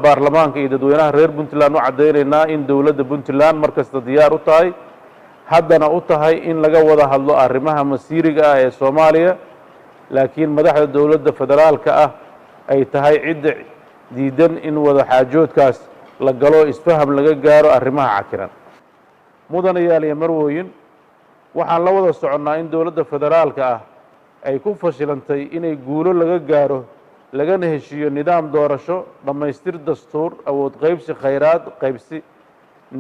baarlamaanka iyo dadweynaha reer Puntland u cadeynayna in dawladda Puntland markasta diyaar u tahay haddana u tahay in laga wada hadlo arrimaha masiiriga ah ee Soomaaliya laakiin madaxda dawladda federaalka ah ay tahay cid diidan in wada xaajoodkaas la galo isfaham laga gaaro arrimaha cakiran mudanayaal iyo marwooyin waxaan la wada soconnaa in dawladda federaalka ah ay ku fashilantay inay guulo laga gaaro lagana heshiiyo nidaam doorasho dhammaystir dastuur awood qaybsi khayraad qaybsi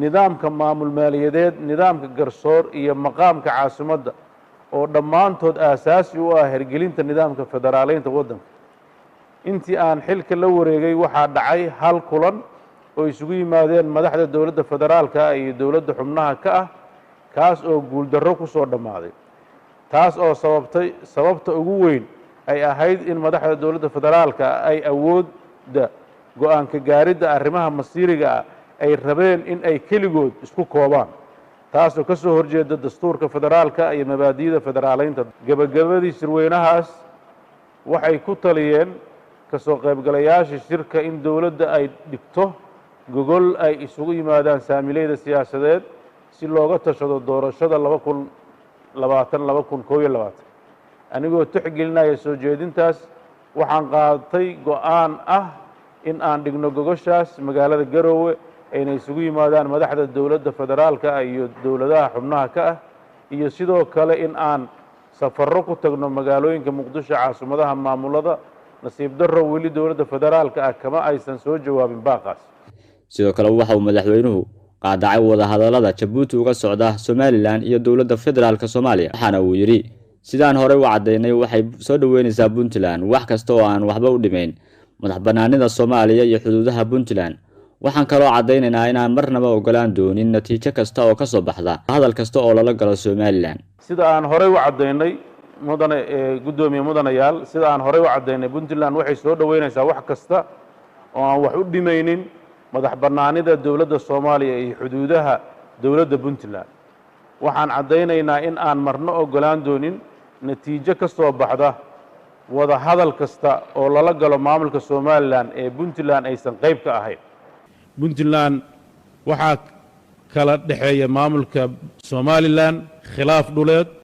nidaamka maamul maaliyadeed nidaamka garsoor iyo maqaamka caasimadda oo dhammaantood aasaasi u ah hirgelinta nidaamka federaaleynta waddanka intii aan xilka la wareegay waxaa dhacay hal kulan oo isugu yimaadeen madaxda dawladda federaalka iyo dawladda xubnaha ka ah kaas oo guuldarro ku soo dhammaaday taas oo sababta ugu weyn ay ahayd in madaxda dawladda federaalka ay awoodda go'aanka gaaridda arrimaha masiiriga ah ay rabeen in ay keligood isku koobaan taasoo ka soo horjeeda dastuurka federaalka iyo mabaadi'da federaaleynta gabagabadii shirweynahaas waxay ku taliyeen ka soo qaybgalayaasha shirka in dawladda ay dhigto gogol ay isugu yimaadaan saamileyda siyaasadeed si looga tashado doorashada 2021 anigoo tixgelinaya soo jeedintaas waxaan qaadatay go'aan ah in aan dhigno gogoshaas magaalada Garowe ayna isugu yimaadaan madaxda dawladda federaalka iyo dawladaha xubnaha ka ah iyo sidoo kale in aan safarro ku tagno magaalooyinka Muqdisho caasimadaha maamulada nasiib darro weli dawladda federaalka ah kama aysan soo jawaabin baaqaas sidoo kale waxa uu madaxweynuhu qaadacay wada hadallada Djibouti uga socda Somaliland iyo dawladda federaalka Soomaaliya waxaana uu yiri sidaan hore u cadeynay waxay soo dhaweynaysaa Puntland wax kasta oo aan waxba u dhimayn madaxbannaanida Soomaaliya iyo xuduudaha Puntland waxaan kaloo cadeynaynaa inaan marnaba ogolaan doonin natiijo kasta oo ka soo baxda hadal kasta oo lala galo Somaliland sida aan hore u cadeynay gudoomiye mudanayaal sida aan hore u cadeynay Puntland waxay soo dhaweynaysaa wax kasta oo aan wax u dhimaynin madaxbannaanida dawladda Soomaaliya iyo xuduudaha dawladda Puntland waxaan cadeynaynaa in aan marno ogolaan doonin natiijo ka soo baxda wada hadal kasta oo lala galo maamulka Somaliland ee Puntland aysan qayb ka ahayn Puntland waxaa kala dhaxeeya maamulka Somaliland khilaaf dhuleed